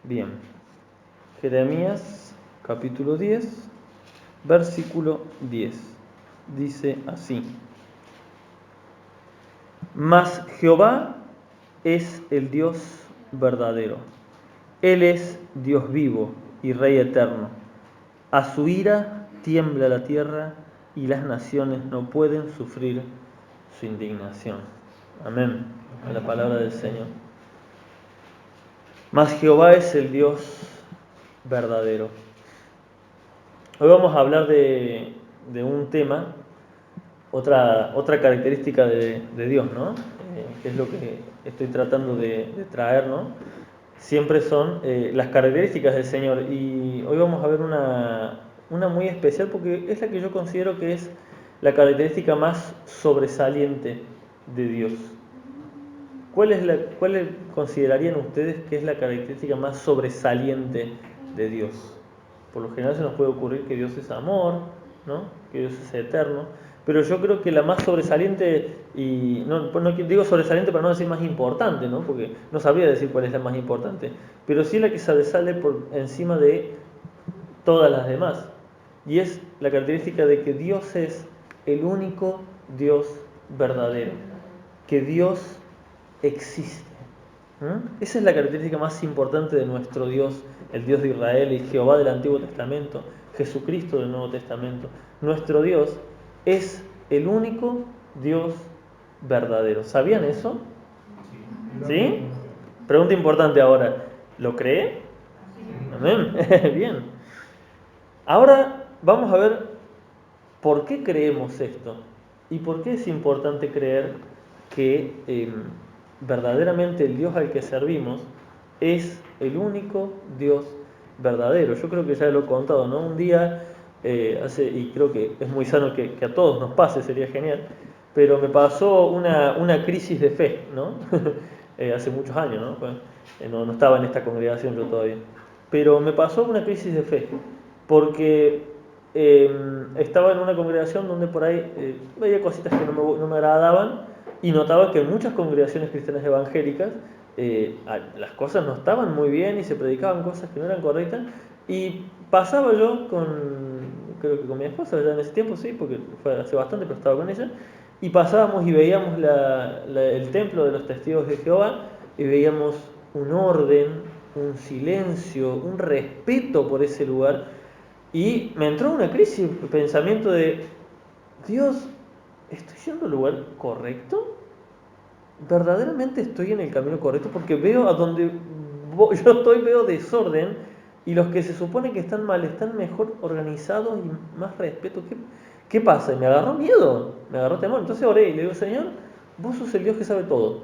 Bien, Jeremías capítulo 10, versículo 10. Dice así: Mas Jehová es el Dios verdadero. Él es Dios vivo y Rey eterno. A su ira tiembla la tierra y las naciones no pueden sufrir su indignación. Amén. A la palabra del Señor. Mas Jehová es el Dios verdadero. Hoy vamos a hablar de un tema, otra característica de Dios, ¿no? Que es lo que estoy tratando de traer, ¿no? Siempre son las características del Señor. Y hoy vamos a ver una muy especial porque es la que yo considero que es la característica más sobresaliente de Dios. ¿Cuál considerarían ustedes que es la característica más sobresaliente de Dios? Por lo general se nos puede ocurrir que Dios es amor, ¿no? Que Dios es eterno, pero yo creo que la más sobresaliente, y no digo sobresaliente para no decir más importante, ¿no? Porque no sabría decir cuál es la más importante, pero sí la que sobresale por encima de todas las demás, y es la característica de que Dios es el único Dios verdadero, que Dios existe. Esa es la característica más importante de nuestro Dios, el Dios de Israel y Jehová del Antiguo Testamento, Jesucristo del Nuevo Testamento. Nuestro Dios es el único Dios verdadero. ¿Sabían eso? ¿Sí? Pregunta importante ahora. ¿Lo cree? Amén. Bien. Ahora vamos a ver por qué creemos esto y por qué es importante creer que verdaderamente el Dios al que servimos es el único Dios verdadero. Yo creo que ya lo he contado, ¿no? Un día, y creo que es muy sano que a todos nos pase, sería genial, pero me pasó una crisis de fe, ¿no? Hace muchos años, ¿no? No estaba en esta congregación yo todavía. Pero me pasó una crisis de fe, porque estaba en una congregación donde por ahí veía cositas que no me agradaban y notaba que en muchas congregaciones cristianas evangélicas las cosas no estaban muy bien y se predicaban cosas que no eran correctas, y pasaba yo creo que con mi esposa ya en ese tiempo, sí, porque fue hace bastante, pero estaba con ella, y pasábamos y veíamos el templo de los testigos de Jehová y veíamos un orden, un silencio, un respeto por ese lugar, y me entró una crisis, un pensamiento de: Dios, ¿estoy yendo al lugar correcto? ¿Verdaderamente estoy en el camino correcto? Porque veo a donde yo estoy, veo desorden, y los que se supone que están mal están mejor organizados y más respeto. ¿Qué pasa? Y me agarró miedo, me agarró temor. Entonces oré y le digo: Señor, vos sos el Dios que sabe todo.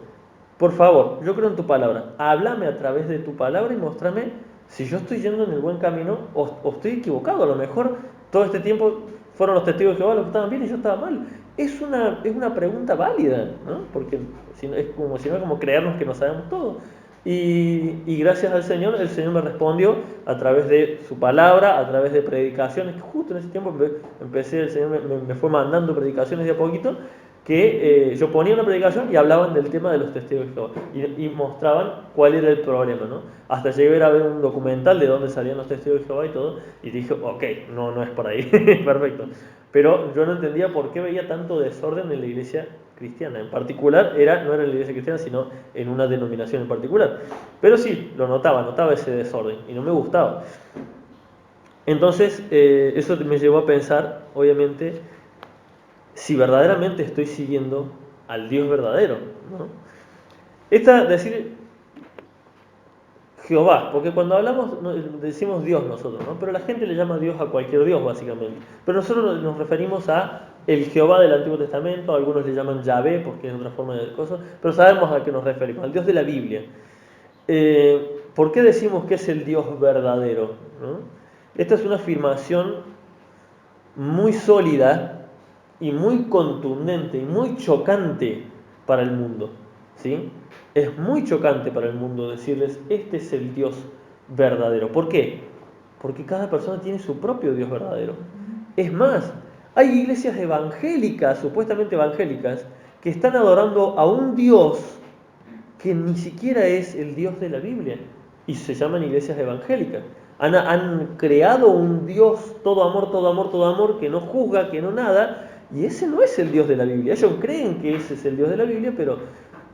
Por favor, yo creo en tu palabra. Háblame a través de tu palabra y mostrame si yo estoy yendo en el buen camino o estoy equivocado. A lo mejor todo este tiempo fueron los testigos de Jehová los que estaban bien y yo estaba mal. Es una pregunta válida, ¿no? Porque es como creernos que no sabemos todo. Y gracias al Señor, el Señor me respondió a través de su palabra, a través de predicaciones, que justo en ese tiempo el Señor me fue mandando predicaciones de a poquito, que yo ponía una predicación y hablaban del tema de los testigos de Jehová y mostraban cuál era el problema, ¿no? Hasta llegué a ver un documental de dónde salían los testigos de Jehová y todo, y dije: ok, no es por ahí, perfecto. Pero yo no entendía por qué veía tanto desorden en la iglesia cristiana. En particular, no era en la iglesia cristiana, sino en una denominación en particular. Pero sí, notaba ese desorden y no me gustaba. Entonces, eso me llevó a pensar, obviamente, si verdaderamente estoy siguiendo al Dios verdadero, ¿no? Decir Jehová, porque cuando hablamos decimos Dios nosotros, ¿no? Pero la gente le llama Dios a cualquier Dios, básicamente. Pero nosotros nos referimos a el Jehová del Antiguo Testamento, algunos le llaman Yahvé porque es otra forma de cosas, pero sabemos a qué nos referimos, al Dios de la Biblia. ¿Por qué decimos que es el Dios verdadero, ¿no? Esta es una afirmación muy sólida y muy contundente y muy chocante para el mundo, ¿sí? Es muy chocante para el mundo decirles: este es el Dios verdadero. ¿Por qué? Porque cada persona tiene su propio Dios verdadero. Es más, hay iglesias evangélicas, supuestamente evangélicas, que están adorando a un Dios que ni siquiera es el Dios de la Biblia. y se llaman iglesias evangélicas. Han creado un Dios todo amor, todo amor, todo amor, que no juzga, que no nada, y ese no es el Dios de la Biblia. Ellos creen que ese es el Dios de la Biblia, pero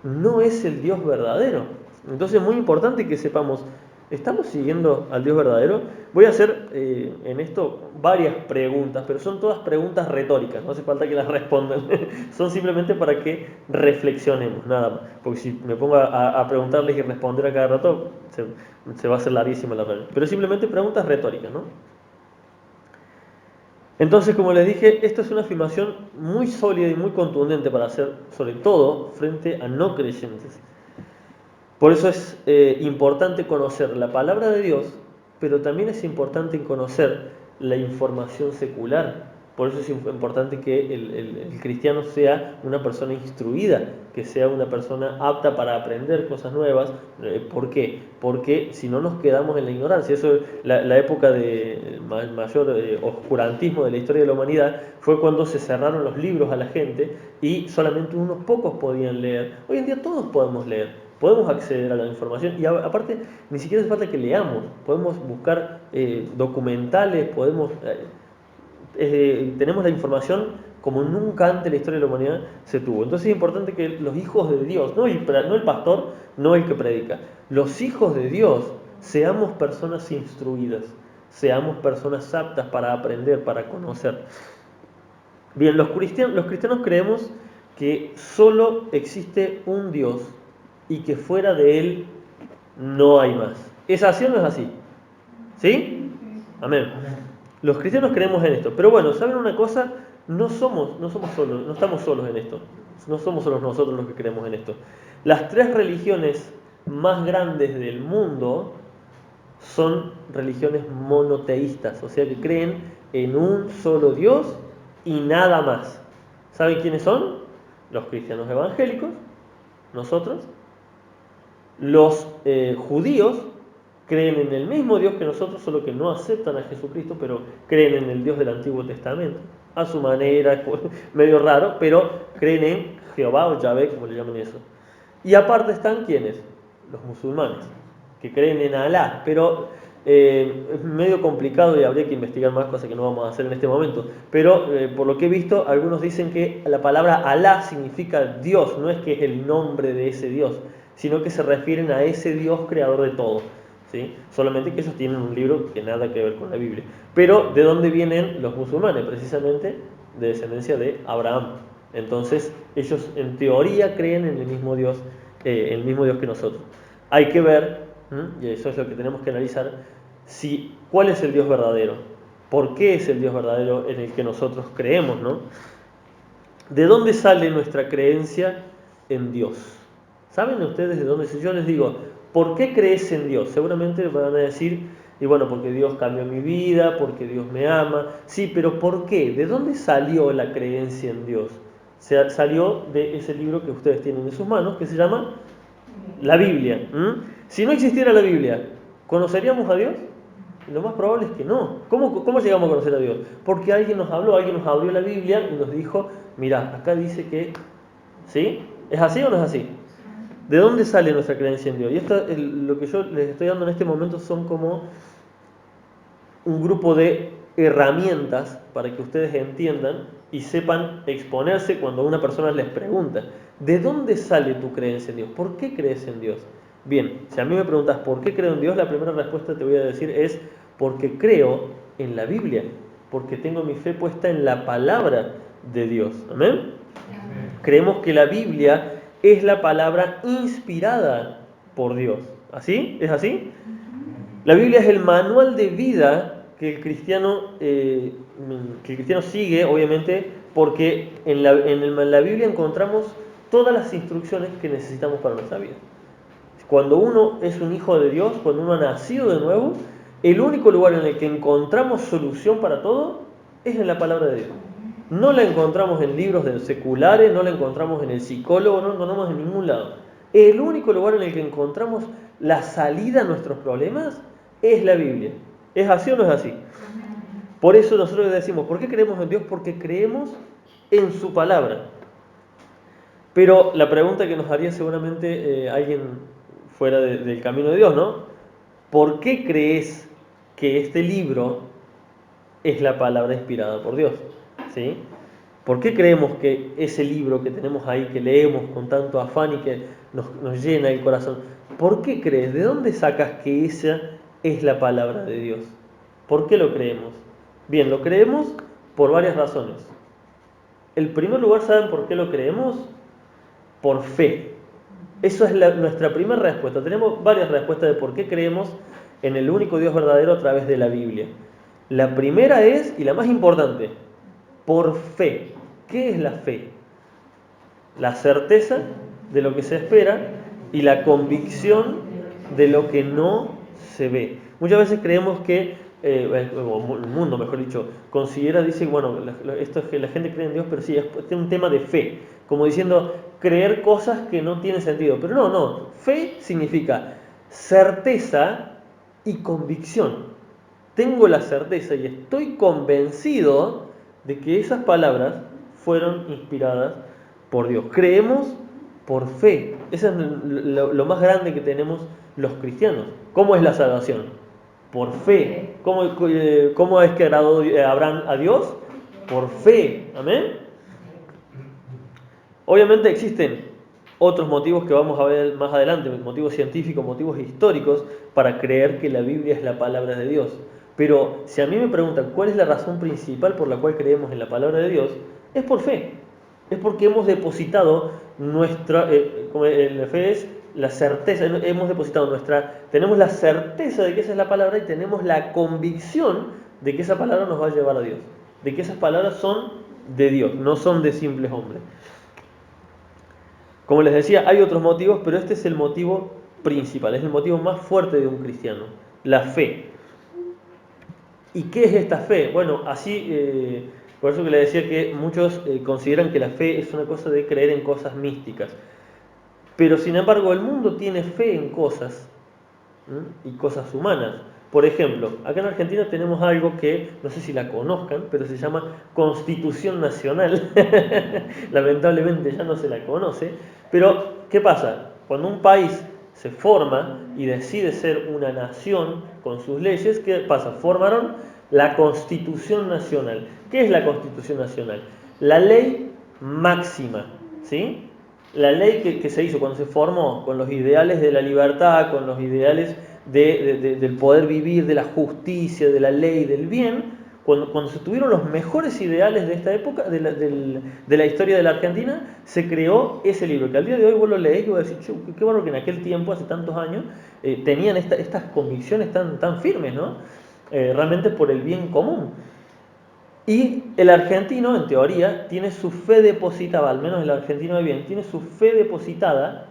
no es el Dios verdadero. Entonces es muy importante que sepamos, ¿estamos siguiendo al Dios verdadero? Voy a hacer en esto varias preguntas, pero son todas preguntas retóricas, no hace falta que las respondan. Son simplemente para que reflexionemos, nada más. Porque si me pongo a preguntarles y responder a cada rato, se va a hacer larguísima la reunión. Pero simplemente preguntas retóricas, ¿no? Entonces, como les dije, esta es una afirmación muy sólida y muy contundente para hacer, sobre todo, frente a no creyentes. Por eso es importante conocer la palabra de Dios, pero también es importante conocer la información secular. Por eso es importante que el cristiano sea una persona instruida, que sea una persona apta para aprender cosas nuevas. ¿Por qué? Porque si no nos quedamos en la ignorancia. Eso, la época de mayor oscurantismo de la historia de la humanidad fue cuando se cerraron los libros a la gente y solamente unos pocos podían leer. Hoy en día todos podemos leer. Podemos acceder a la información y aparte ni siquiera hace falta que leamos, podemos buscar documentales, tenemos la información como nunca antes en la historia de la humanidad se tuvo. Entonces es importante que los hijos de Dios, no el pastor, no el que predica, los hijos de Dios seamos personas instruidas, seamos personas aptas para aprender, para conocer. Bien, los cristianos creemos que solo existe un Dios y que fuera de Él no hay más. ¿Es así o no es así? ¿Sí? Amén. Los cristianos creemos en esto. Pero bueno, ¿saben una cosa? No somos solos, no estamos solos en esto. No somos solos nosotros los que creemos en esto. Las tres religiones más grandes del mundo son religiones monoteístas, o sea que creen en un solo Dios y nada más. ¿Saben quiénes son? Los cristianos evangélicos, nosotros. Los judíos creen en el mismo Dios que nosotros, solo que no aceptan a Jesucristo, pero creen en el Dios del Antiguo Testamento, a su manera, medio raro, pero creen en Jehová o Yahvé, como le llaman eso. Y aparte están ¿quiénes? Los musulmanes, que creen en Alá, pero es medio complicado y habría que investigar más, cosas que no vamos a hacer en este momento. Pero por lo que he visto, algunos dicen que la palabra Alá significa Dios, no es que es el nombre de ese Dios, sino que se refieren a ese Dios creador de todo, ¿sí? Solamente que ellos tienen un libro que nada que ver con la Biblia. Pero ¿de dónde vienen los musulmanes? Precisamente de descendencia de Abraham. Entonces ellos en teoría creen en el mismo Dios que nosotros. Hay que ver, y eso es lo que tenemos que analizar, cuál es el Dios verdadero, por qué es el Dios verdadero en el que nosotros creemos, ¿no? ¿De dónde sale nuestra creencia en Dios? ¿Saben ustedes de dónde? Si yo les digo, ¿por qué crees en Dios? Seguramente van a decir, y bueno, porque Dios cambió mi vida, porque Dios me ama. Sí, pero ¿por qué? ¿De dónde salió la creencia en Dios? Salió de ese libro que ustedes tienen en sus manos, que se llama la Biblia. Si no existiera la Biblia, ¿conoceríamos a Dios? Lo más probable es que no. ¿Cómo llegamos a conocer a Dios? Porque alguien nos habló, alguien nos abrió la Biblia y nos dijo, mirá, acá dice que... ¿Sí? ¿Es así o no es así? ¿De dónde sale nuestra creencia en Dios? Y lo que yo les estoy dando en este momento son como un grupo de herramientas para que ustedes entiendan y sepan exponerse cuando una persona les pregunta, ¿de dónde sale tu creencia en Dios? ¿Por qué crees en Dios? Bien, si a mí me preguntas ¿por qué creo en Dios? La primera respuesta te voy a decir es porque creo en la Biblia, porque tengo mi fe puesta en la palabra de Dios. ¿Amén? Amén. Creemos que la Biblia es la palabra inspirada por Dios. ¿Así? ¿Es así? La Biblia es el manual de vida que el cristiano sigue, obviamente, porque en la Biblia encontramos todas las instrucciones que necesitamos para nuestra vida. Cuando uno es un hijo de Dios, cuando uno ha nacido de nuevo, el único lugar en el que encontramos solución para todo es en la palabra de Dios. No la encontramos en libros seculares, no la encontramos en el psicólogo, no la encontramos en ningún lado. El único lugar en el que encontramos la salida a nuestros problemas es la Biblia. ¿Es así o no es así? Por eso nosotros decimos, ¿por qué creemos en Dios? Porque creemos en su palabra. Pero la pregunta que nos haría seguramente alguien fuera del camino de Dios, ¿no? ¿por qué crees que este libro es la palabra inspirada por Dios? ¿Sí? ¿Por qué creemos que ese libro que tenemos ahí, que leemos con tanto afán y que nos llena el corazón, ¿por qué crees? ¿De dónde sacas que esa es la palabra de Dios? ¿Por qué lo creemos? Bien, lo creemos por varias razones. En primer lugar, ¿saben por qué lo creemos? Por fe. Eso es nuestra primera respuesta. Tenemos varias respuestas de por qué creemos en el único Dios verdadero a través de la Biblia. La primera es, y la más importante, por fe. ¿Qué es la fe? La certeza de lo que se espera y la convicción de lo que no se ve. Muchas veces creemos que, o el mundo, mejor dicho, considera, dice, bueno, esto es que la gente cree en Dios, pero sí, es un tema de fe, como diciendo, creer cosas que no tienen sentido. Pero no, fe significa certeza y convicción. Tengo la certeza y estoy convencido de que esas palabras fueron inspiradas por Dios. Creemos por fe. Eso es lo más grande que tenemos los cristianos. ¿Cómo es la salvación? Por fe. ¿Cómo es que agradó Abraham a Dios? Por fe. Amén. Obviamente existen otros motivos que vamos a ver más adelante, motivos científicos, motivos históricos, para creer que la Biblia es la palabra de Dios. Pero si a mí me preguntan cuál es la razón principal por la cual creemos en la palabra de Dios, es por fe. Es porque hemos depositado como la fe es la certeza, tenemos la certeza de que esa es la palabra y tenemos la convicción de que esa palabra nos va a llevar a Dios, de que esas palabras son de Dios, no son de simples hombres. Como les decía, hay otros motivos, pero este es el motivo principal, es el motivo más fuerte de un cristiano, la fe. ¿Y qué es esta fe? Bueno, así, por eso que les decía que muchos consideran que la fe es una cosa de creer en cosas místicas. Pero sin embargo, el mundo tiene fe en cosas, ¿sí? Y cosas humanas. Por ejemplo, acá en Argentina tenemos algo que, no sé si la conozcan, pero se llama Constitución Nacional. Lamentablemente ya no se la conoce. Pero, ¿qué pasa? Cuando un país se forma y decide ser una nación con sus leyes, ¿qué pasa? Formaron la Constitución Nacional. ¿Qué es la Constitución Nacional? La ley máxima, ¿sí? La ley que se hizo cuando se formó, con los ideales de la libertad, con los ideales del poder vivir, de la justicia, de la ley, del bien, cuando se tuvieron los mejores ideales de esta época, de la historia de la Argentina, se creó ese libro, que al día de hoy vos lo leés y vos decís, qué bueno que en aquel tiempo, hace tantos años, tenían estas convicciones tan firmes, ¿no? Realmente por el bien común. Y el argentino, en teoría, tiene su fe depositada, al menos el argentino de bien, tiene su fe depositada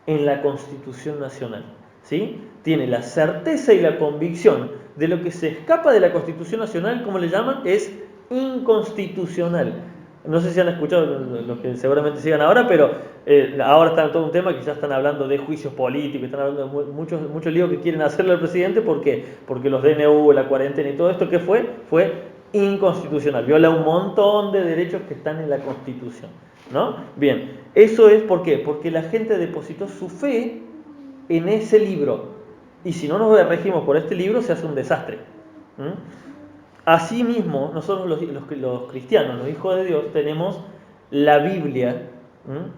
en la Constitución Nacional. ¿Sí? Tiene la certeza y la convicción de lo que se escapa de la Constitución Nacional, como le llaman, es inconstitucional. No sé si han escuchado los que seguramente sigan ahora, pero ahora está en todo un tema que ya están hablando de juicios políticos, están hablando de muchos líos que quieren hacerle al presidente. ¿Por qué? Porque los DNU, la cuarentena y todo esto, ¿qué fue? Fue inconstitucional. Viola un montón de derechos que están en la Constitución, ¿no? Bien, eso es ¿por qué? Porque la gente depositó su fe en ese libro. Y si no nos regimos por este libro, se hace un desastre. Asimismo, nosotros los cristianos, los hijos de Dios, tenemos la Biblia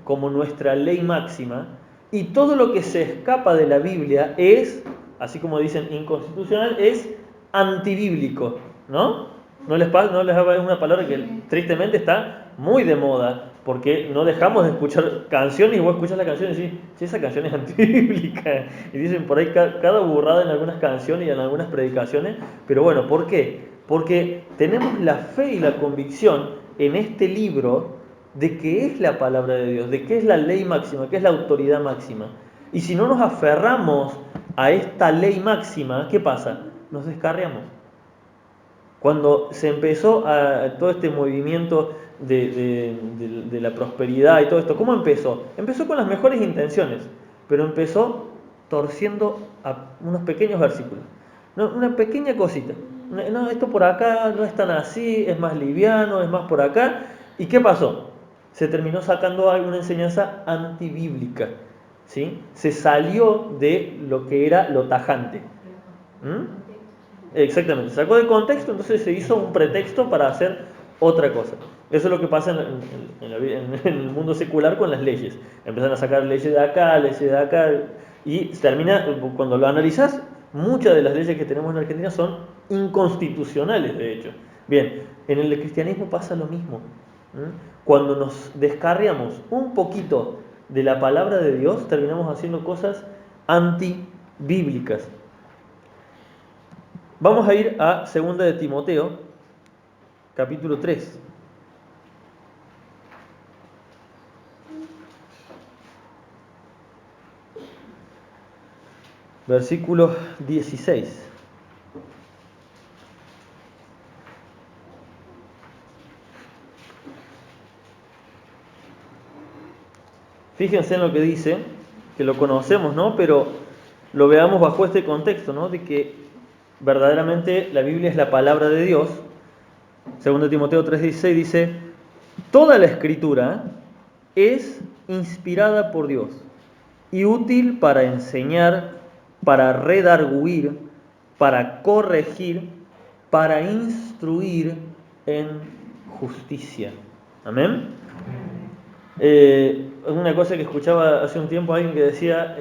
como nuestra ley máxima, y todo lo que se escapa de la Biblia es, así como dicen inconstitucional, es antibíblico, ¿no? No les haga, es una palabra que tristemente está muy de moda, porque no dejamos de escuchar canciones y vos escuchas la canción y decís, sí, esa canción es antibíblica. Y dicen por ahí cada burrada en algunas canciones y en algunas predicaciones. Pero bueno, ¿por qué? Porque tenemos la fe y la convicción en este libro de que es la palabra de Dios, de que es la ley máxima, que es la autoridad máxima. Y si no nos aferramos a esta ley máxima, ¿qué pasa? Nos descarriamos. Cuando se empezó todo este movimiento de la prosperidad y todo esto, ¿cómo empezó? Empezó con las mejores intenciones, pero empezó torciendo a unos pequeños versículos. No, una pequeña cosita. No, esto por acá no es tan así, es más liviano, es más por acá. ¿Y qué pasó? Se terminó sacando alguna enseñanza antibíblica, ¿sí? Se salió de lo que era lo tajante. Exactamente, sacó de contexto, entonces se hizo un pretexto para hacer otra cosa. Eso es lo que pasa en el mundo secular con las leyes. Empiezan a sacar leyes de acá, y termina, cuando lo analizas, muchas de las leyes que tenemos en Argentina son inconstitucionales, de hecho. Bien, en el cristianismo pasa lo mismo. Cuando nos descarriamos un poquito de la palabra de Dios, terminamos haciendo cosas antibíblicas. Vamos a ir a 2 de Timoteo, capítulo 3. Versículo 16. Fíjense en lo que dice, que lo conocemos, ¿no? Pero lo veamos bajo este contexto, ¿no? De que verdaderamente la Biblia es la palabra de Dios. 2 Timoteo 3:16 dice: toda la escritura es inspirada por Dios y útil para enseñar, para redarguir, para corregir, para instruir en justicia. Amén. Una cosa que escuchaba hace un tiempo alguien que decía,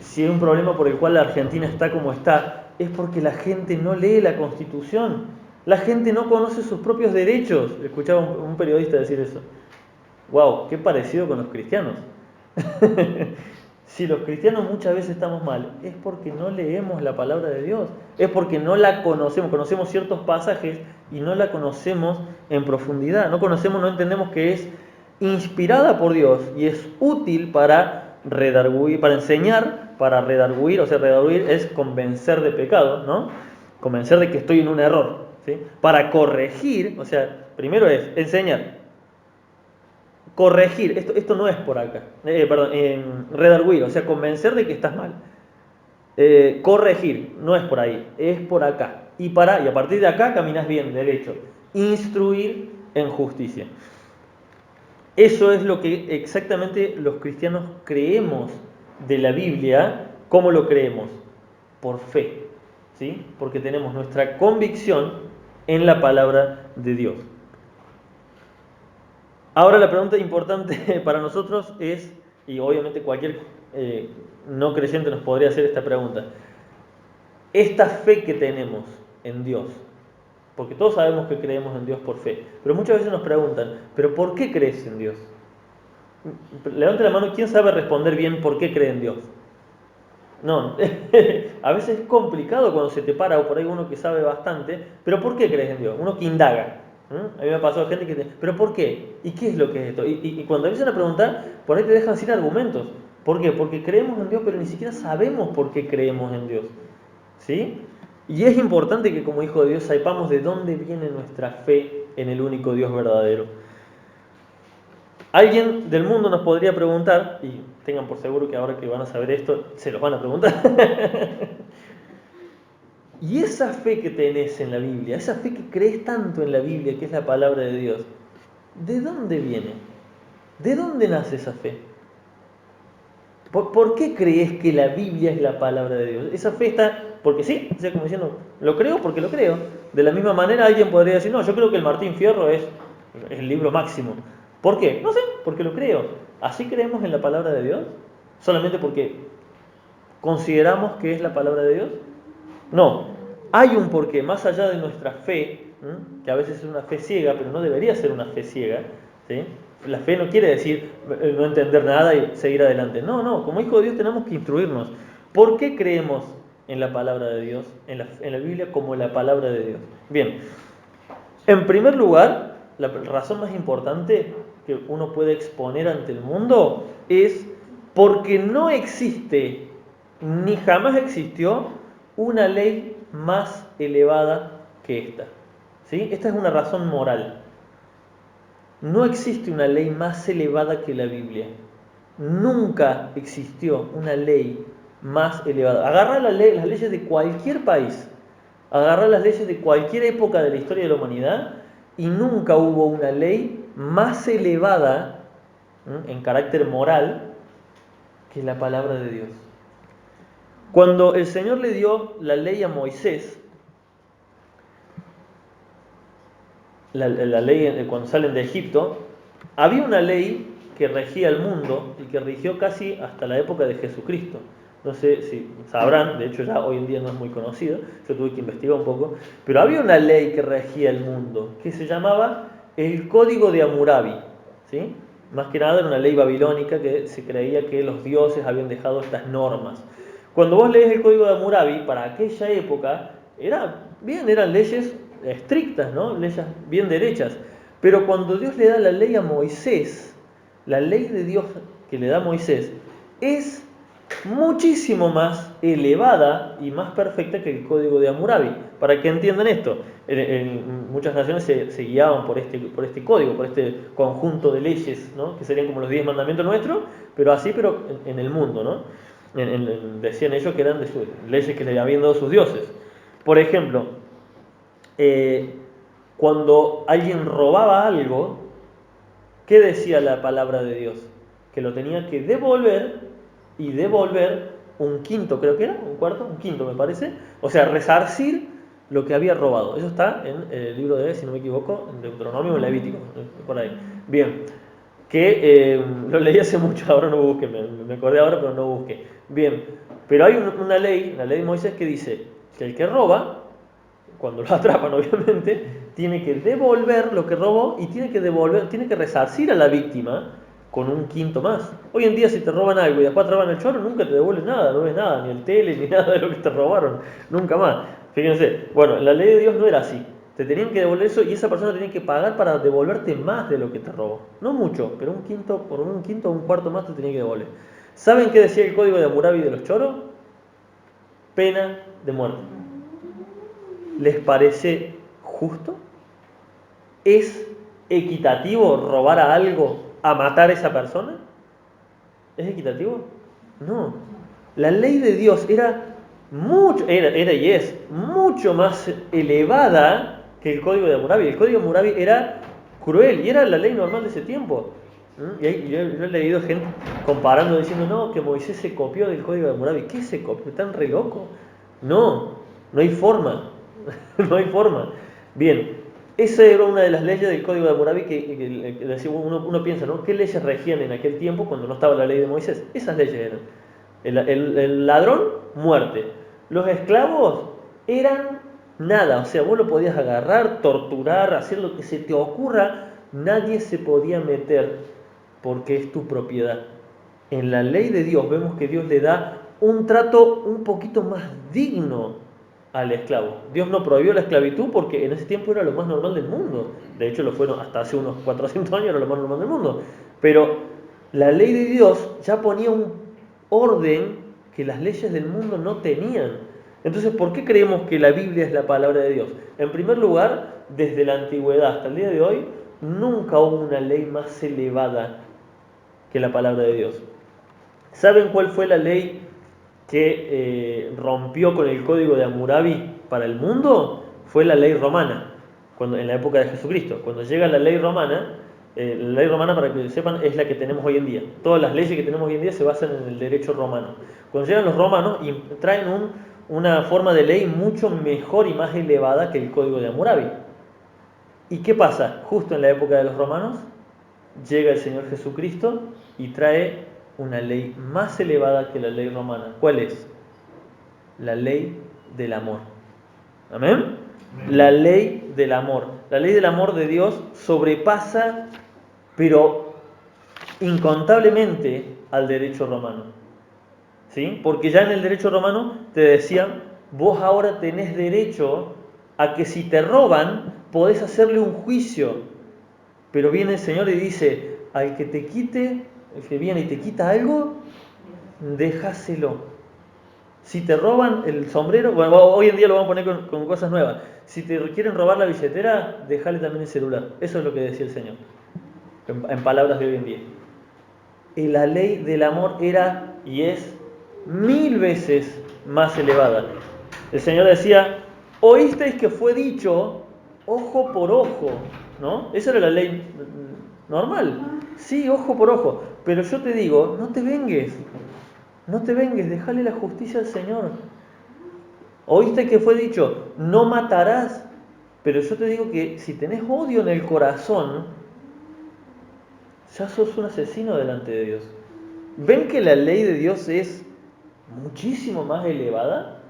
si hay un problema por el cual la Argentina está como está, es porque la gente no lee la Constitución, la gente no conoce sus propios derechos. Escuchaba un periodista decir eso. Wow, qué parecido con los cristianos. Si los cristianos muchas veces estamos mal, es porque no leemos la palabra de Dios, es porque no la conocemos ciertos pasajes y no la conocemos en profundidad, no entendemos que es inspirada por Dios y es útil para redarguir, para enseñar, para redarguir, o sea, redarguir es convencer de pecado, ¿no? Convencer de que estoy en un error, ¿sí? Para corregir, o sea, primero es enseñar, corregir, esto no es por acá, redarguir, o sea, convencer de que estás mal. Corregir, no es por ahí, es por acá. Y a partir de acá caminas bien, derecho. Instruir en justicia. Eso es lo que exactamente los cristianos creemos de la Biblia. ¿Cómo lo creemos? Por fe, ¿sí? Porque tenemos nuestra convicción en la palabra de Dios. Ahora la pregunta importante para nosotros es, y obviamente cualquier no creyente nos podría hacer esta pregunta: esta fe que tenemos en Dios, porque todos sabemos que creemos en Dios por fe, pero muchas veces nos preguntan, ¿pero por qué crees en Dios? Levante la mano, ¿quién sabe responder bien por qué cree en Dios? No, a veces es complicado cuando se te para o por ahí uno que sabe bastante, pero ¿por qué crees en Dios? Uno que indaga. A mí me ha pasado gente que ¿pero por qué? ¿Y qué es lo que es esto? Y cuando empiezan a preguntar, por ahí te dejan sin argumentos. ¿Por qué? Porque creemos en Dios, pero ni siquiera sabemos por qué creemos en Dios. ¿Sí? Y es importante que como hijo de Dios sepamos de dónde viene nuestra fe en el único Dios verdadero. Alguien del mundo nos podría preguntar, y tengan por seguro que ahora que van a saber esto, se los van a preguntar. Y esa fe que tenés en la Biblia, esa fe que crees tanto en la Biblia, que es la palabra de Dios, ¿de dónde viene? ¿De dónde nace esa fe? ¿Por qué crees que la Biblia es la palabra de Dios? Esa fe está, porque sí, o sea, como diciendo, lo creo porque lo creo. De la misma manera alguien podría decir, no, yo creo que el Martín Fierro es el libro máximo. ¿Por qué? No sé, porque lo creo. ¿Así creemos en la palabra de Dios? ¿Solamente porque consideramos que es la palabra de Dios? No, hay un porqué, más allá de nuestra fe, que a veces es una fe ciega, pero no debería ser una fe ciega, ¿sí? La fe no quiere decir no entender nada y seguir adelante. No, como hijo de Dios tenemos que instruirnos. ¿Por qué creemos en la palabra de Dios, en la Biblia como la palabra de Dios? Bien, en primer lugar, la razón más importante que uno puede exponer ante el mundo es porque no existe, ni jamás existió, una ley más elevada que esta. ¿Sí? Esta es una razón moral. No existe una ley más elevada que la Biblia. Nunca existió una ley más elevada. Agarra las leyes de cualquier país, agarra las leyes de cualquier época de la historia de la humanidad y nunca hubo una ley más elevada en carácter moral que la palabra de Dios. Cuando el Señor le dio la ley a Moisés, la ley cuando salen de Egipto, había una ley que regía el mundo y que rigió casi hasta la época de Jesucristo. No sé si sabrán, de hecho ya hoy en día no es muy conocida, yo tuve que investigar un poco, pero había una ley que regía el mundo, que se llamaba el Código de Hammurabi, ¿sí? Más que nada era una ley babilónica que se creía que los dioses habían dejado estas normas. Cuando vos lees el Código de Hammurabi, para aquella época, eran leyes estrictas, ¿no? Leyes bien derechas. Pero cuando Dios le da la ley a Moisés, la ley de Dios que le da a Moisés es muchísimo más elevada y más perfecta que el Código de Hammurabi. Para que entiendan esto, en muchas naciones se guiaban por este código, por este conjunto de leyes, ¿no? Que serían como los 10 mandamientos nuestros, pero así, pero en el mundo, ¿no? Decían ellos que eran de leyes que le habían dado sus dioses. Por ejemplo, cuando alguien robaba algo, ¿qué decía la palabra de Dios? Que lo tenía que devolver y devolver un quinto, creo que era, un cuarto, un quinto me parece. O sea, resarcir lo que había robado. Eso está en el libro de, si no me equivoco, en Deuteronomio o Levítico, por ahí. Bien, que lo leí hace mucho, ahora no busqué, me acordé ahora, pero no busqué. Bien, pero hay una ley, la ley de Moisés, que dice que el que roba, cuando lo atrapan obviamente, tiene que devolver lo que robó y tiene que resarcir a la víctima con un quinto más. Hoy en día si te roban algo y después te roban el chorro, nunca te devuelven nada, no ves nada, ni el tele, ni nada de lo que te robaron, nunca más. Fíjense, bueno, la ley de Dios no era así. Te tenían que devolver eso y esa persona tenía que pagar para devolverte más de lo que te robó. No mucho, pero por un quinto o un cuarto más te tenía que devolver. ¿Saben qué decía el Código de Hammurabi de los choros? Pena de muerte. ¿Les parece justo? ¿Es equitativo robar a algo a matar a esa persona? ¿Es equitativo? No. La ley de Dios era y es mucho más elevada que el Código de Hammurabi. El Código de Hammurabi era cruel y era la ley normal de ese tiempo. Y yo he leído gente comparando, diciendo, no, que Moisés se copió del Código de Hammurabi. ¿Qué se copió? ¿Están re loco? No hay forma. No hay forma. Bien, esa era una de las leyes del Código de Hammurabi que uno piensa, ¿no? ¿Qué leyes regían en aquel tiempo cuando no estaba la ley de Moisés? Esas leyes eran. El ladrón, muerte. Los esclavos eran nada, o sea, vos lo podías agarrar, torturar, hacer lo que se te ocurra, nadie se podía meter porque es tu propiedad. En la ley de Dios vemos que Dios le da un trato un poquito más digno al esclavo. Dios no prohibió la esclavitud porque en ese tiempo era lo más normal del mundo. De hecho lo fueron hasta hace unos 400 años, era lo más normal del mundo. Pero la ley de Dios ya ponía un orden que las leyes del mundo no tenían. Entonces, ¿por qué creemos que la Biblia es la palabra de Dios? En primer lugar, desde la antigüedad hasta el día de hoy, nunca hubo una ley más elevada que la palabra de Dios. ¿Saben cuál fue la ley que rompió con el Código de Hammurabi para el mundo? Fue la ley romana, en la época de Jesucristo. Cuando llega la ley romana, para que sepan, es la que tenemos hoy en día. Todas las leyes que tenemos hoy en día se basan en el derecho romano. Cuando llegan los romanos y traen una forma de ley mucho mejor y más elevada que el Código de Hammurabi. ¿Y qué pasa? Justo en la época de los romanos llega el Señor Jesucristo y trae una ley más elevada que la ley romana. ¿Cuál es? La ley del amor. ¿Amén? La ley del amor. La ley del amor de Dios sobrepasa, pero incontablemente, al derecho romano. ¿Sí? Porque ya en el derecho romano te decían, vos ahora tenés derecho a que si te roban, podés hacerle un juicio. Pero viene el Señor y dice, al que te quite, el que viene y te quita algo, déjaselo. Si te roban el sombrero, bueno, hoy en día lo vamos a poner con cosas nuevas. Si te quieren robar la billetera, déjale también el celular. Eso es lo que decía el Señor, en palabras de hoy en día. Y la ley del amor era y es 1000 veces más elevada. El Señor decía, oísteis que fue dicho ojo por ojo, ¿no? Esa era la ley normal. Sí, ojo por ojo. Pero yo te digo, no te vengues. no te vengues, déjale la justicia al Señor. Oíste que fue dicho, no matarás, pero yo te digo que si tenés odio en el corazón, ya sos un asesino delante de Dios. ¿Ven que la ley de Dios es muchísimo más elevada?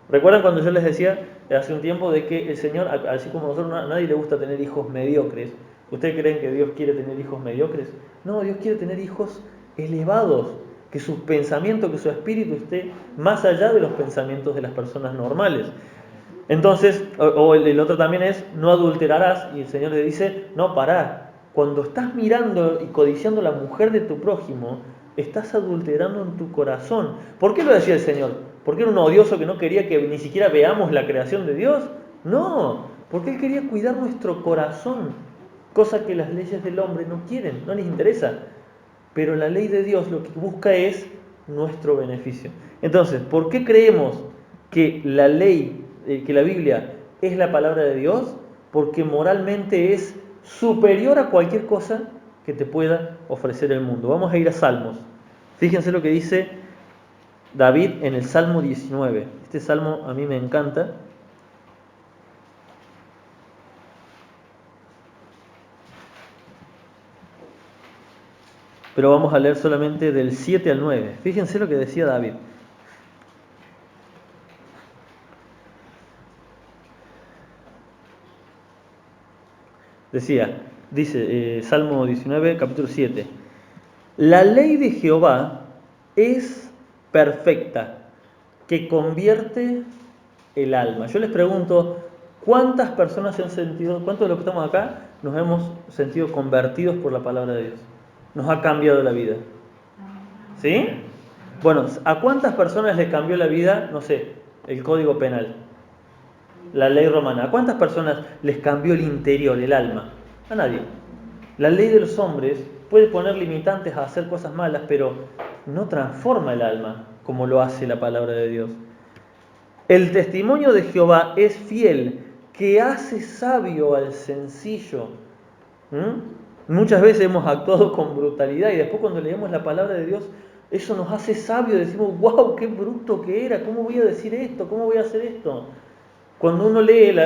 ¿Recuerdan cuando yo les decía hace un tiempo de que el Señor, así como a nosotros, a nadie le gusta tener hijos mediocres? ¿Ustedes creen que Dios quiere tener hijos mediocres? No, Dios quiere tener hijos elevados, que sus pensamientos, que su espíritu esté más allá de los pensamientos de las personas normales. Entonces, el otro también es, no adulterarás, y el Señor le dice, no, pará, cuando estás mirando y codiciando la mujer de tu prójimo, estás adulterando en tu corazón. ¿Por qué lo decía el Señor? ¿Porque era un odioso que no quería que ni siquiera veamos la creación de Dios? No, porque Él quería cuidar nuestro corazón, cosa que las leyes del hombre no quieren, no les interesa. Pero la ley de Dios lo que busca es nuestro beneficio. Entonces, ¿por qué creemos que la ley, que la Biblia es la palabra de Dios? Porque moralmente es superior a cualquier cosa que te pueda ofrecer el mundo. Vamos a ir a Salmos. Fíjense lo que dice David en el Salmo 19. Este salmo a mí me encanta. Pero vamos a leer solamente del 7 al 9. Fíjense lo que decía David. Dice Salmo 19, capítulo 7. La ley de Jehová es perfecta, que convierte el alma. Yo les pregunto, ¿cuántas personas se han sentido, cuántos de los que estamos acá nos hemos sentido convertidos por la palabra de Dios? Nos ha cambiado la vida. ¿Sí? Bueno, ¿a cuántas personas les cambió la vida, no sé, el Código Penal, la ley romana? ¿A cuántas personas les cambió el interior, el alma? A nadie. La ley de los hombres puede poner limitantes a hacer cosas malas, pero no transforma el alma como lo hace la palabra de Dios. El testimonio de Jehová es fiel, que hace sabio al sencillo. Muchas veces hemos actuado con brutalidad y después cuando leemos la palabra de Dios, eso nos hace sabio. Decimos, wow, qué bruto que era, ¿cómo voy a decir esto? ¿Cómo voy a hacer esto? Cuando uno lee,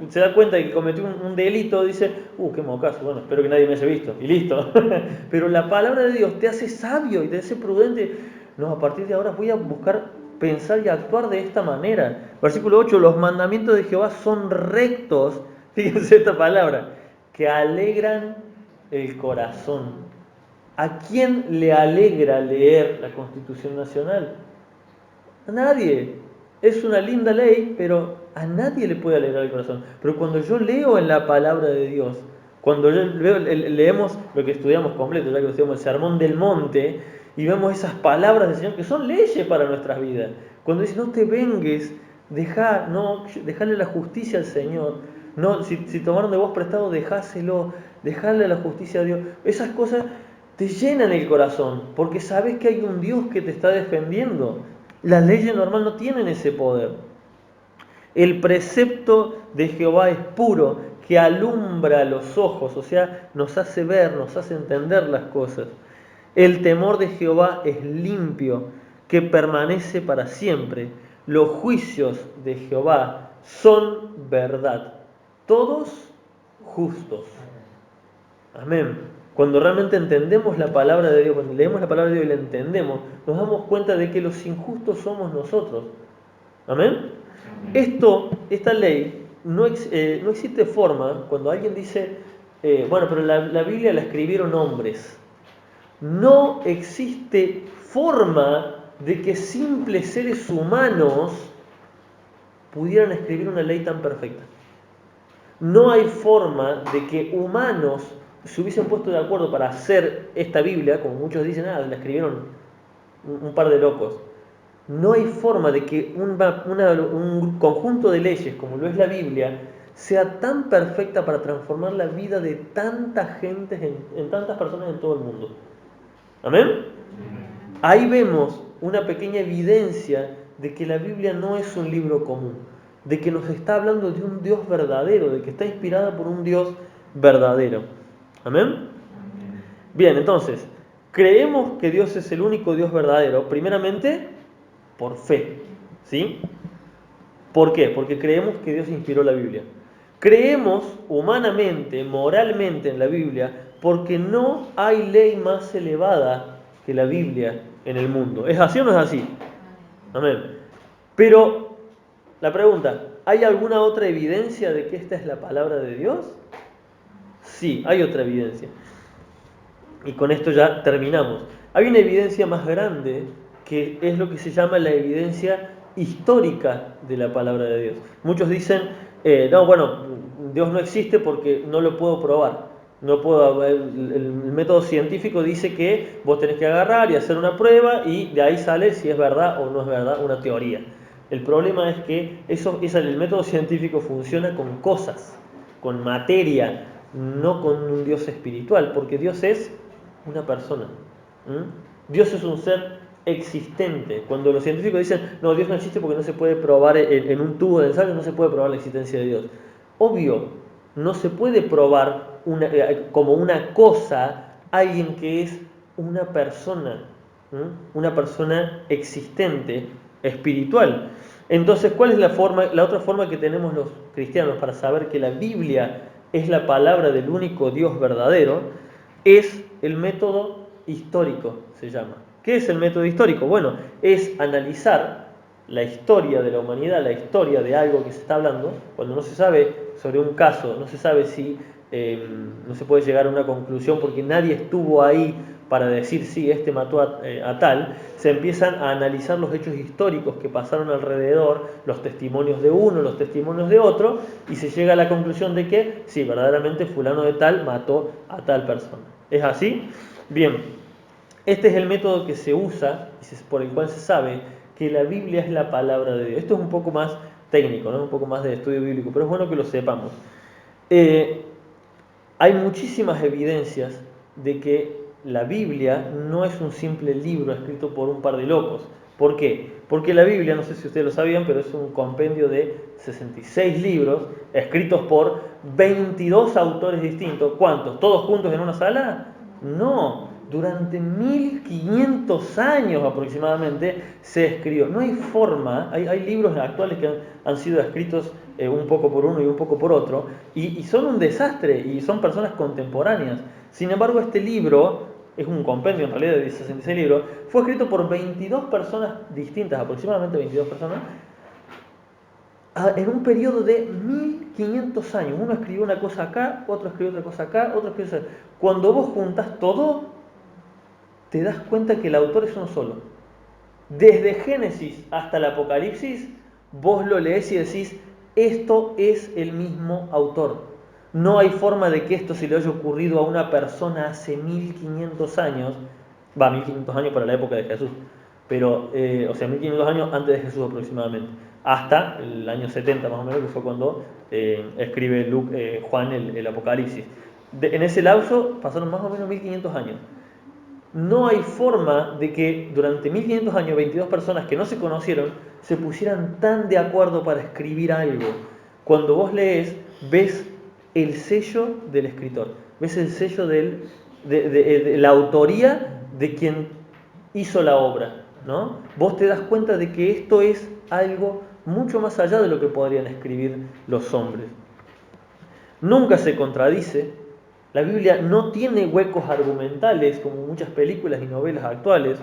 se da cuenta de que cometió un delito, dice, qué mocazo, bueno, espero que nadie me haya visto, y listo. Pero la palabra de Dios te hace sabio y te hace prudente. No, a partir de ahora voy a buscar pensar y actuar de esta manera. Versículo 8, los mandamientos de Jehová son rectos, fíjense esta palabra, que alegran el corazón. ¿A quién le alegra leer la Constitución Nacional? A nadie. Es una linda ley, pero a nadie le puede alegrar el corazón. Pero cuando yo leo en la palabra de Dios, cuando leemos lo que estudiamos completo, ya que estudiamos el Sermón del Monte, y vemos esas palabras del Señor que son leyes para nuestras vidas. Cuando dice, no te vengues, dejale la justicia al Señor. No, si tomaron de vos prestado, dejáselo, dejale la justicia a Dios. Esas cosas te llenan el corazón, porque sabes que hay un Dios que te está defendiendo. Las leyes normales no tienen ese poder. El precepto de Jehová es puro, que alumbra los ojos, o sea, nos hace ver, nos hace entender las cosas. El temor de Jehová es limpio, que permanece para siempre. Los juicios de Jehová son verdad, todos justos. Amén. Cuando realmente entendemos la palabra de Dios, cuando leemos la palabra de Dios y la entendemos, nos damos cuenta de que los injustos somos nosotros. Amén. Esta ley, no existe forma, cuando alguien dice, bueno, pero la Biblia la escribieron hombres. No existe forma de que simples seres humanos pudieran escribir una ley tan perfecta. No hay forma de que humanos se hubiesen puesto de acuerdo para hacer esta Biblia, como muchos dicen, la escribieron un par de locos. No hay forma de que un conjunto de leyes, como lo es la Biblia, sea tan perfecta para transformar la vida de tanta gente, en tantas personas en todo el mundo. ¿Amén? Ahí vemos una pequeña evidencia de que la Biblia no es un libro común, de que nos está hablando de un Dios verdadero, de que está inspirada por un Dios verdadero. ¿Amén? Bien, entonces, creemos que Dios es el único Dios verdadero, primeramente por fe, ¿sí? ¿Por qué? Porque creemos que Dios inspiró la Biblia. Creemos humanamente, moralmente en la Biblia, porque no hay ley más elevada que la Biblia en el mundo. ¿Es así o no es así? Amén. Pero la pregunta, ¿hay alguna otra evidencia de que esta es la palabra de Dios? Sí, hay otra evidencia. Y con esto ya terminamos. Hay una evidencia más grande que es lo que se llama la evidencia histórica de la palabra de Dios. Muchos dicen, no, bueno, Dios no existe porque no lo puedo probar. No puedo, el método científico dice que vos tenés que agarrar y hacer una prueba y de ahí sale si es verdad o no es verdad una teoría. El problema es que el método científico funciona con cosas, con materia, no con un Dios espiritual, porque Dios es una persona. Dios es un ser existente. Cuando los científicos dicen, no, Dios no existe porque no se puede probar en un tubo de ensayo, no se puede probar la existencia de Dios. Obvio, no se puede probar como una cosa alguien que es una persona existente, espiritual. Entonces, ¿cuál es la otra forma que tenemos los cristianos para saber que la Biblia es la palabra del único Dios verdadero? Es el método histórico, se llama. ¿Qué es el método histórico? Bueno, es analizar la historia de la humanidad, la historia de algo que se está hablando, cuando no se sabe sobre un caso, no se sabe si no se puede llegar a una conclusión porque nadie estuvo ahí para decir sí, este mató a tal, se empiezan a analizar los hechos históricos que pasaron alrededor, los testimonios de uno, los testimonios de otro, y se llega a la conclusión de que sí, verdaderamente fulano de tal mató a tal persona. ¿Es así? Bien, este es el método que se usa, por el cual se sabe que la Biblia es la palabra de Dios. Esto es un poco más técnico, ¿no? Un poco más de estudio bíblico, pero es bueno que lo sepamos. Hay muchísimas evidencias de que la Biblia no es un simple libro escrito por un par de locos. ¿Por qué? Porque la Biblia, no sé si ustedes lo sabían, pero es un compendio de 66 libros escritos por 22 autores distintos. ¿Cuántos? ¿Todos juntos en una sala? No, durante 1500 años aproximadamente se escribió. No hay forma, hay libros actuales que han sido escritos un poco por uno y un poco por otro, y son un desastre, y son personas contemporáneas. Sin embargo, este libro es un compendio en realidad de 66 libros, fue escrito por 22 personas distintas, aproximadamente 22 personas, en un periodo de 1500 años. Uno escribió una cosa acá, otro escribió otra cosa acá, otro escribió otra. Cuando vos juntás todo, te das cuenta que el autor es uno solo. Desde Génesis hasta el Apocalipsis, vos lo lees y decís, esto es el mismo autor. No hay forma de que esto se le haya ocurrido a una persona hace 1500 años, 1500 años para la época de Jesús, pero, 1500 años antes de Jesús aproximadamente, hasta el año 70 más o menos, que fue cuando escribe Juan el Apocalipsis. En ese lapso pasaron más o menos 1500 años. No hay forma de que durante 1500 años 22 personas que no se conocieron se pusieran tan de acuerdo para escribir algo. Cuando vos lees, ves el sello del escritor, ves el sello de la autoría de quien hizo la obra, ¿no? Vos te das cuenta de que esto es algo mucho más allá de lo que podrían escribir los hombres. Nunca se contradice. La Biblia no tiene huecos argumentales como muchas películas y novelas actuales,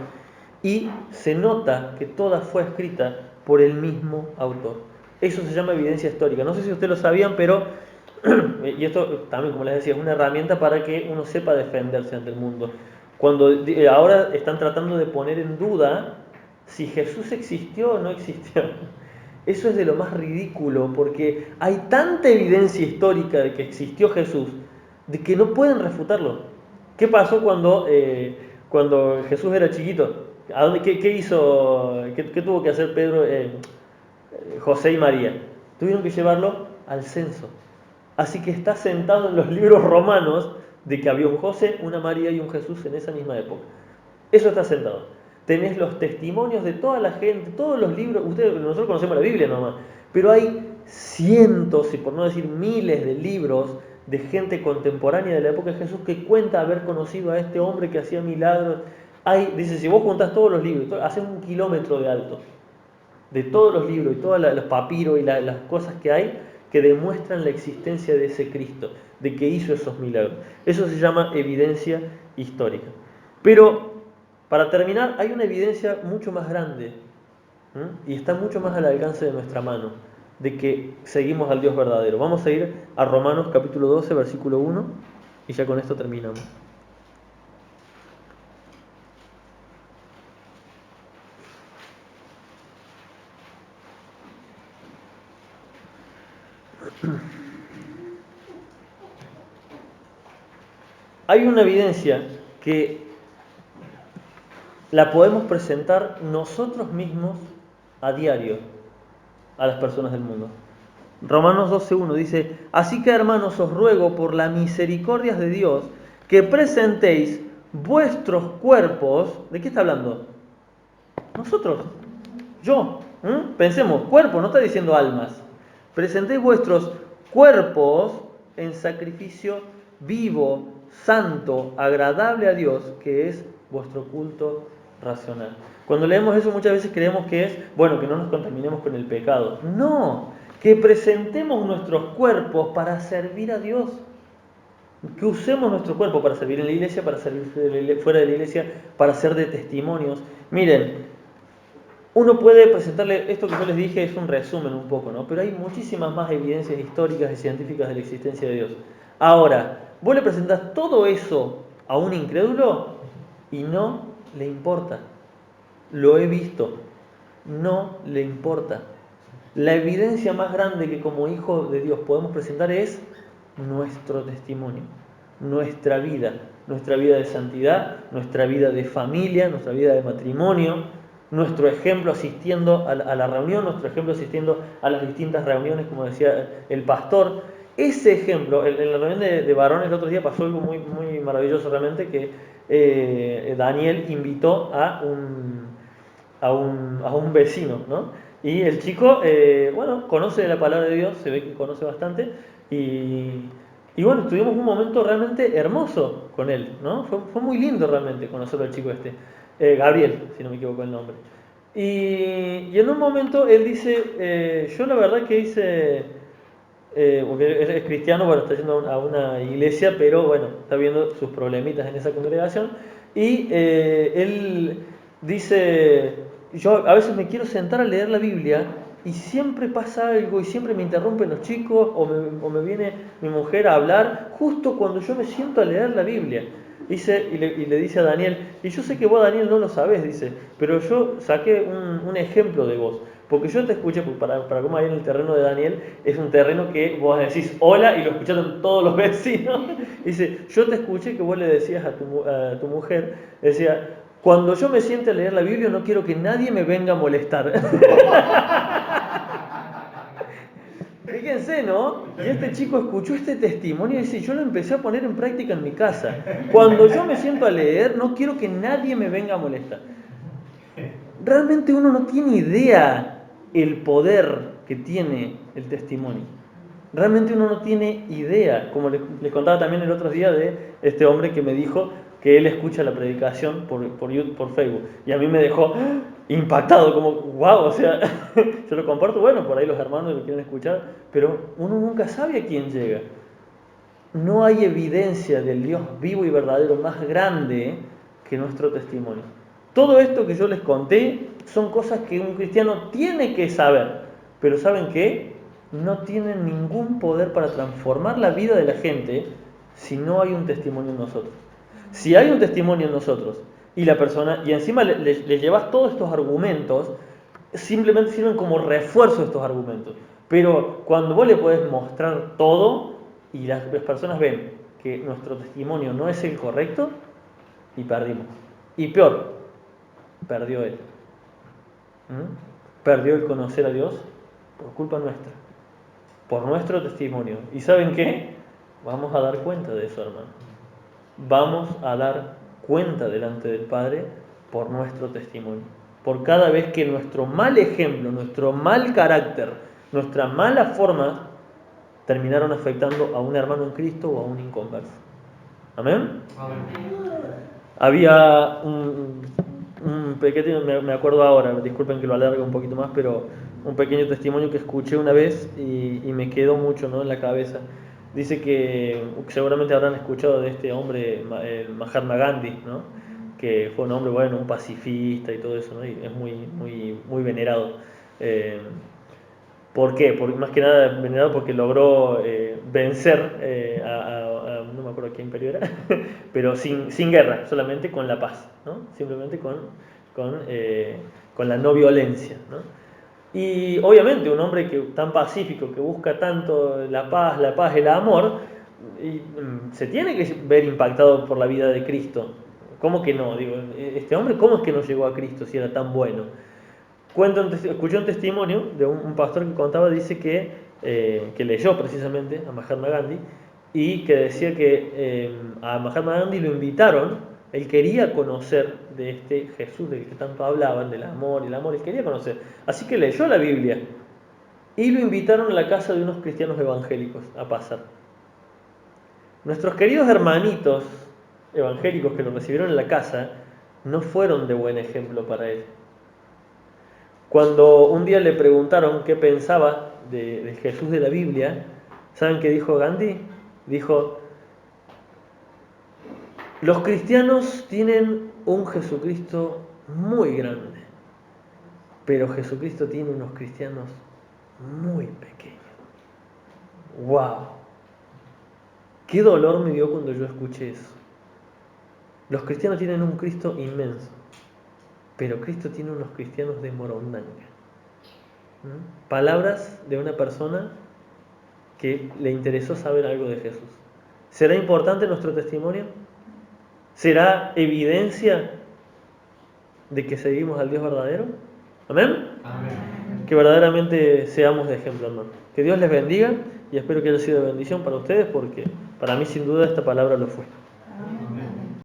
y se nota que toda fue escrita por el mismo autor. Eso se llama evidencia histórica. No sé si ustedes lo sabían, pero, y esto también, como les decía, es una herramienta para que uno sepa defenderse ante el mundo. Ahora están tratando de poner en duda si Jesús existió o no existió. Eso es de lo más ridículo, porque hay tanta evidencia histórica de que existió Jesús, de que no pueden refutarlo. ¿Qué pasó cuando Jesús era chiquito? ¿Qué hizo? ¿Qué tuvo que hacer Pedro, José y María? Tuvieron que llevarlo al censo. Así que está sentado en los libros romanos de que había un José, una María y un Jesús en esa misma época. Eso está sentado. Tenés los testimonios de toda la gente, todos los libros. Nosotros conocemos la Biblia nomás, pero hay cientos, y por no decir miles de libros de gente contemporánea de la época de Jesús que cuenta haber conocido a este hombre que hacía milagros. Dice, si vos juntás todos los libros, hace 1 kilómetro de alto, de todos los libros y todos los papiros y las cosas que hay que demuestran la existencia de ese Cristo, de que hizo esos milagros. Eso se llama evidencia histórica. Pero, para terminar, hay una evidencia mucho más grande, y está mucho más al alcance de nuestra mano, de que seguimos al Dios verdadero. Vamos a ir a Romanos capítulo 12, versículo 1, y ya con esto terminamos. Hay una evidencia que la podemos presentar nosotros mismos a diario a las personas del mundo. Romanos 12:1 dice: así que, hermanos, os ruego por las misericordias de Dios que presentéis vuestros cuerpos. ¿De qué está hablando? Nosotros, yo. Pensemos, cuerpo, no está diciendo almas. Presentéis vuestros cuerpos en sacrificio vivo, santo, agradable a Dios, que es vuestro culto racional. Cuando leemos eso muchas veces creemos que es, bueno, que no nos contaminemos con el pecado. No, que presentemos nuestros cuerpos para servir a Dios. Que usemos nuestro cuerpo para servir en la iglesia, para servir fuera de la iglesia, para ser de testimonios. Miren, uno puede presentarle, esto que yo les dije es un resumen un poco, ¿no? Pero hay muchísimas más evidencias históricas y científicas de la existencia de Dios. Ahora, vos le presentás todo eso a un incrédulo y no le importa. Lo he visto, no le importa. La evidencia más grande que como hijos de Dios podemos presentar es nuestro testimonio, nuestra vida de santidad, nuestra vida de familia, nuestra vida de matrimonio, nuestro ejemplo asistiendo a la reunión, nuestro ejemplo asistiendo a las distintas reuniones, como decía el pastor. Ese ejemplo, en la reunión de varones el otro día pasó algo muy, muy maravilloso realmente, que Daniel invitó a un vecino, ¿no? Y el chico, bueno, conoce la palabra de Dios, se ve que conoce bastante, y bueno, tuvimos un momento realmente hermoso con él, ¿no? Fue muy lindo realmente conocerlo al chico Gabriel, si no me equivoco el nombre. Y en un momento él dice, yo la verdad que hice, porque él es cristiano, bueno, está yendo a una iglesia, pero bueno, está viendo sus problemitas en esa congregación, y él dice, yo a veces me quiero sentar a leer la Biblia y siempre pasa algo y siempre me interrumpen los chicos o me viene mi mujer a hablar justo cuando yo me siento a leer la Biblia. Dice, y le dice a Daniel, y yo sé que vos, Daniel, no lo sabés, dice, pero yo saqué un ejemplo de vos, porque yo te escuché, para cómo hay en el terreno de Daniel, es un terreno que vos decís hola y lo escucharon todos los vecinos. Dice, yo te escuché que vos le decías a tu mujer, decía, cuando yo me siente a leer la Biblia no quiero que nadie me venga a molestar. Fíjense, ¿no? Y este chico escuchó este testimonio y dice, yo lo empecé a poner en práctica en mi casa. Cuando yo me siento a leer, no quiero que nadie me venga a molestar. Realmente uno no tiene idea el poder que tiene el testimonio. Realmente uno no tiene idea, como les contaba también el otro día de este hombre que me dijo que él escucha la predicación por Facebook. Y a mí me dejó impactado, como, wow, o sea, yo lo comparto, bueno, por ahí los hermanos lo quieren escuchar, pero uno nunca sabe a quién llega. No hay evidencia del Dios vivo y verdadero más grande que nuestro testimonio. Todo esto que yo les conté son cosas que un cristiano tiene que saber, pero ¿saben qué? No tienen ningún poder para transformar la vida de la gente si no hay un testimonio en nosotros. Si hay un testimonio en nosotros y la persona, y encima le llevas todos estos argumentos, simplemente sirven como refuerzo de estos argumentos. Pero cuando vos le podés mostrar todo y las personas ven que nuestro testimonio no es el correcto, y perdimos. Y peor, perdió él. Perdió el conocer a Dios por culpa nuestra, por nuestro testimonio. ¿Y saben qué? Vamos a dar cuenta de eso, hermano. Vamos a dar cuenta delante del Padre por nuestro testimonio. Por cada vez que nuestro mal ejemplo, nuestro mal carácter, nuestra mala forma terminaron afectando a un hermano en Cristo o a un inconverso. ¿Amén? Amén. Había un pequeño, me acuerdo ahora, disculpen que lo alargue un poquito más, pero un pequeño testimonio que escuché una vez y me quedó mucho, ¿no?, en la cabeza. Dice que seguramente habrán escuchado de este hombre, Mahatma Gandhi, ¿no?, que fue un hombre, bueno, un pacifista y todo eso, ¿no?, y es muy venerado. ¿Por qué? Porque más que nada venerado porque logró vencer no me acuerdo qué imperio era, pero sin guerra, solamente con la paz, ¿no? Simplemente con la no violencia, ¿no? Y obviamente un hombre tan pacífico, que busca tanto la paz, el amor, se tiene que ver impactado por la vida de Cristo. ¿Cómo que no? Digo, este hombre, ¿cómo es que no llegó a Cristo si era tan bueno? Escuché un testimonio de un pastor que contaba, dice que leyó precisamente a Mahatma Gandhi y que decía que a Mahatma Gandhi lo invitaron, él quería conocer de este Jesús del que tanto hablaban, del amor, él quería conocer. Así que leyó la Biblia y lo invitaron a la casa de unos cristianos evangélicos a pasar. Nuestros queridos hermanitos evangélicos que lo recibieron en la casa no fueron de buen ejemplo para él. Cuando un día le preguntaron qué pensaba del Jesús de la Biblia, ¿saben qué dijo Gandhi? Dijo: los cristianos tienen un Jesucristo muy grande, pero Jesucristo tiene unos cristianos muy pequeños. ¡Wow! ¡Qué dolor me dio cuando yo escuché eso! Los cristianos tienen un Cristo inmenso, pero Cristo tiene unos cristianos de morondanga. Palabras de una persona que le interesó saber algo de Jesús. ¿Será importante nuestro testimonio? ¿Será evidencia de que seguimos al Dios verdadero? ¿Amén? Amén. Que verdaderamente seamos de ejemplo, hermano. Que Dios les bendiga y espero que haya sido de bendición para ustedes, porque para mí sin duda esta palabra lo fue.